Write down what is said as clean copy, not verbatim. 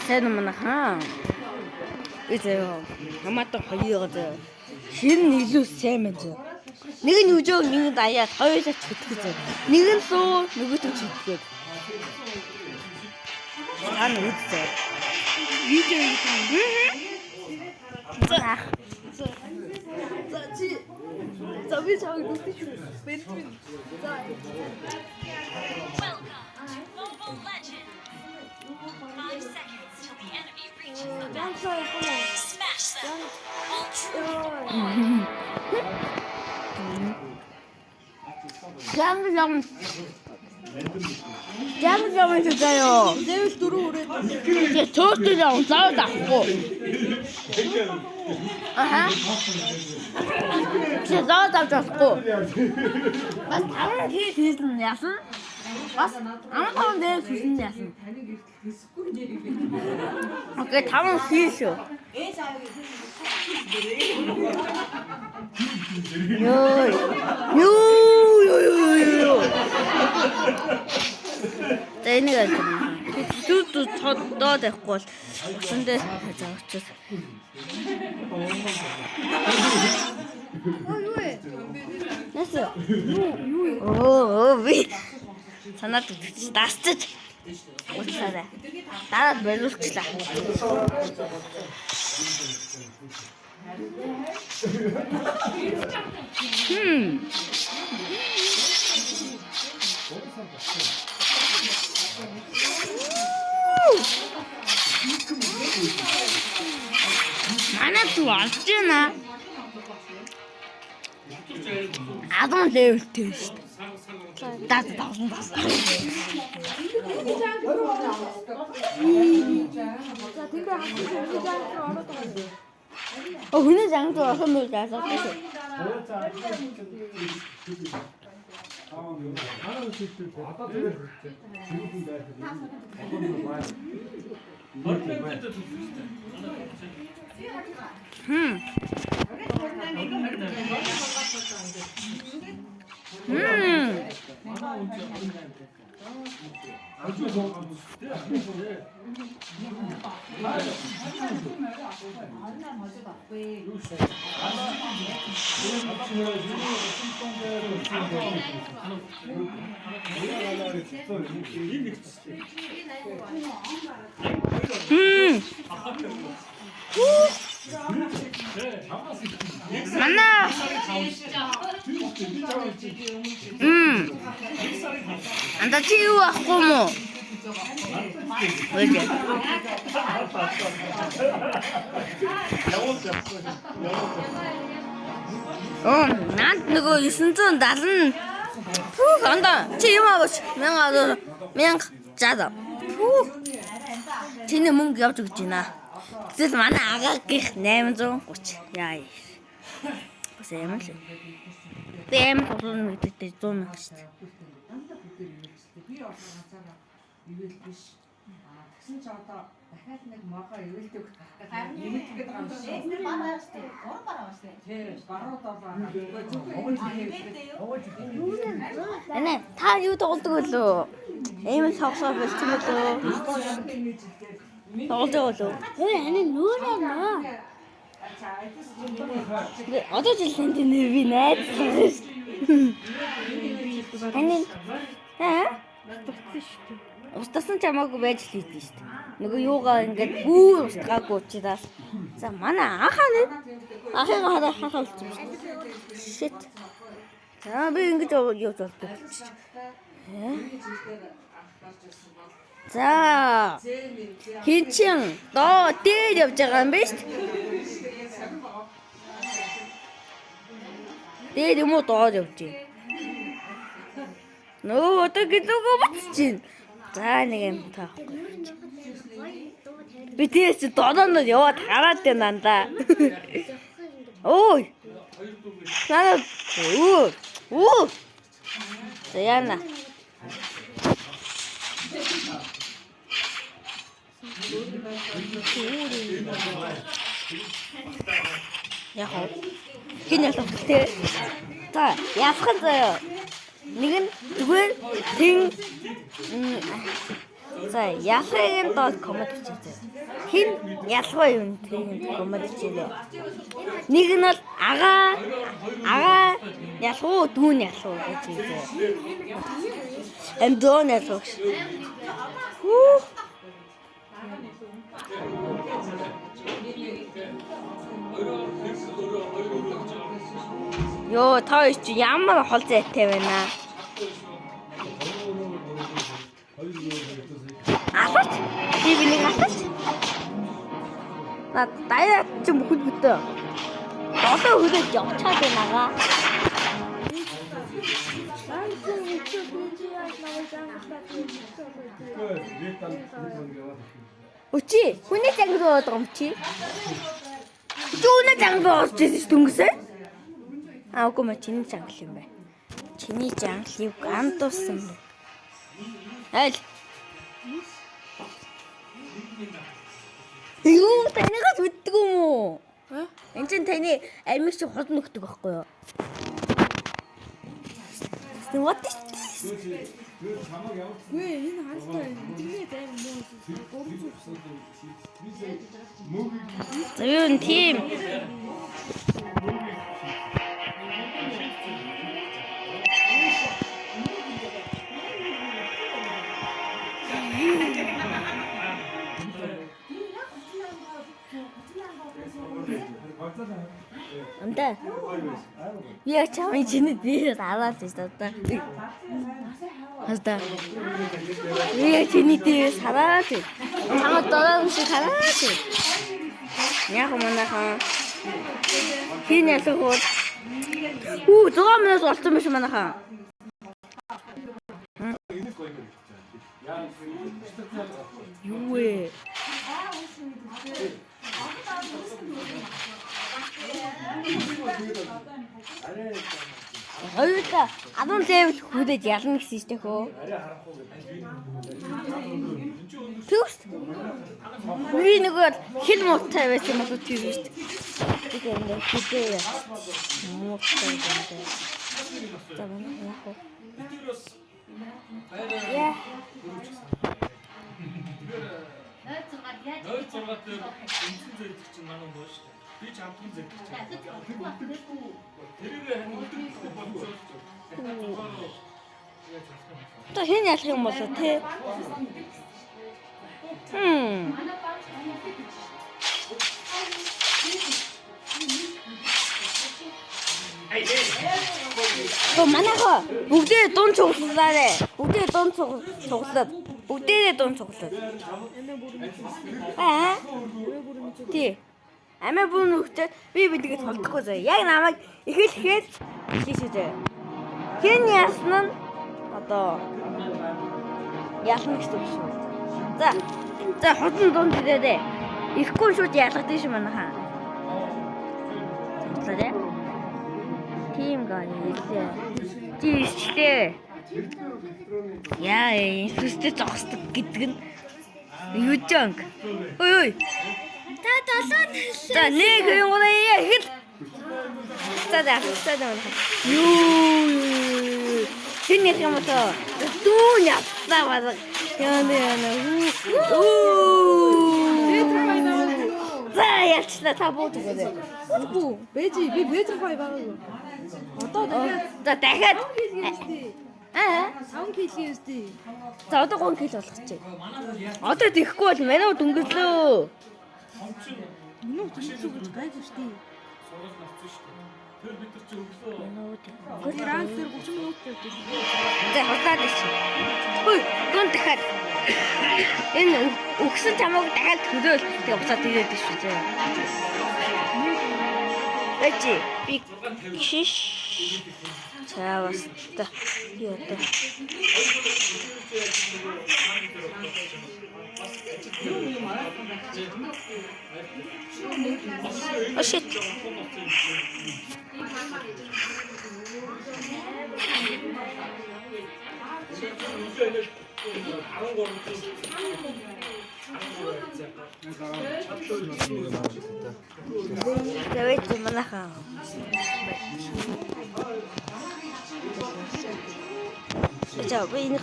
сайн юм хаа. Эзээ хамаатан хоёроо зөө. Хин илүү сайн мэн зөө. Нэг нь үжөө нэг нь даяад хоёулаа ч хөтгөө зөө. Нэг нь суу нөгөөт нь хөтгөө. Аа нэг зөө. Видео За би чаг нүгтэй шүү. Бэлтвэн. За. Jam 주세요. 내일 들어오래. 제 저스트랑 싸우다고. 아하. 제 싸우다고. Was 다른 게 되는 야슨? Was? 아무튼 내일 무슨 야슨? 오케이, 다음 시쇼. 요. Тэнийг зүуд цоддоод байхгүй бол өсөндөө заавчаад. Юу вэ? Нэсэ. Оо би санаад дасчих. Уцаарай. Дараад боловчлаа. Манайд 왔잖아. 아동 레벨 테스트. 나도 나온 거. 그냥 장도 선물 잘 썼어. 만나. 안다 치우와 고모. 왜지? 난 누구 있으면 나는 후 간다. 치우하고 그냥 자다. 후. 쟤네 뭔가 갑자기 지나. 그래서 많이 아가게 내면 좀 고치. 야이. 보세요. 땜 도전 밑에 좀 하시죠. 진짜 왔다. дахиад нэг магаа ивэлдэг нэмэгдэхэд байгаа юм шиг. Манай ястай. Ороо бараастай. Тий, баруудаа байгаа. Эне та юу тоглодог вэ? Эйм савсаа болчих юм уу? тоглодог болов. Эне нүрээ нөө. Одоо жилийн дээр би найзлаа шүү. Эне устсан ч хамаагүй байж л идэв шүү дээ. Нөгөө юугаа ингээд бүр устгаагүй учраас. За манай анхаа нэ. Ахыгаа хахаа болчихсон шүү дээ. Shit. За би ингэж явж болдог. За. Хинчин доо дээр явж байгаа юм биш үү? Дээр юм уу доор явж байна. Нөө одоо гэдэгөө батчихин. За нэг юм таахгүй. Би тийч додоонд яваад хараад байна даа. Ой. Наа. Оо. Яна. Яг хин ялахтэй. За, ясхан заяа. Нэг нь зүгээр тэн За ялхын доод коммент бичээ. Хин ялхаа юм тийм коммент бичээ. Нэг нь бол агаа ялхуу дүүн ялхуу гэж хэлээ. Эндон ялхуу. Йоо та чи ямар хол зайтай байна. Атач би бинийг атач. Даяа чи бүхэл бүтээ. Одоо хөлөж явчаад байнаага. Өчи хүний зангид болоод байгаа юм чи. Юуна зангид орж ирсэн дүнгэсээ? Үгүй мэ чиний зангил юм бай. Чиний занглыг андуусан бэ. Аль. Юу танигаас үддэг юм уу? Энд чинь таны амиг чи хол нөхдөг байхгүй юу? What is this? Гүй энэ хаалтай интернет аим муу. Зүүн тим. Амда. Я чамайг чиний дээрээс аваад байсан одоо. Хасда. Я чиний дээрээс хараад. Чамд дөрөв шиг хараад. Яг манайхан. Хин ялхууд. 6 минут болсон биш манайхан. Юу вэ? Ойка адун левел хүүдэж ялна гэсэн чинь хөө. Түст. Би нөгөө хил муутай байсан юм уу тийм шүү дээ. Би энэ хідээ муутай байсан. За манай яах вэ? Яа. Нойр зургаад дээр үнсэн зэйдэг чинь манай боо шүү дээ. Би ч амтхан зэйдэг чинь. Тэрийг хань өдөртөх болчихсон шүү дээ. Та хэн ялах юм болоо те? Манайхаа бүгдээ дуун цуглуулаарэ. Бүгдээ дуун цуглаад. Бүгдээ дуун цуглаад. Тий. Амиа бүр нүхтэй би бидгээд холдохгүй заа. Яг намайг эхлэхэд хэлээ дээ. Хэн ясн нь одоо ялна гэсэн үг шүү. За хотон дунд ирээрээ. Ирэхгүй шууд ялгадсан шүү манайхаа. Цуглаарэ. Тим гай хэлээ. Тийшлээ. Яа, институтд зогсдог гэдэг нь юу жонг. Ой. Та толоод. За нэг юм гоо хэл. За. Юу. Хинэх юм уу? Дүүн явцаа баг. Яна. За ялчлаа та буудаг үү? Үгүй бэжи би бэжихай байгаагүй. Одоо дахиад 5 кг өстэй. За одоо 3 кг болгох чи. Одоо тэхгүй бол манайд өнгөрлөө. Минут төсөв гэж гайгүй штий. Сургууль авсан шүү дээ. Тэр бид нар чи өглөө Тэр ранг дээр 30 минут байдаг. За худлаад ичи. Хөөе, гон дахиад. Энэ өгсөн чамайг дахиад төлөөл тэгээ буцаад ирээд биш үү. Эчи би шиш. Чаваста. Яа. Oh shit. Давайте монаха. За, ви нэг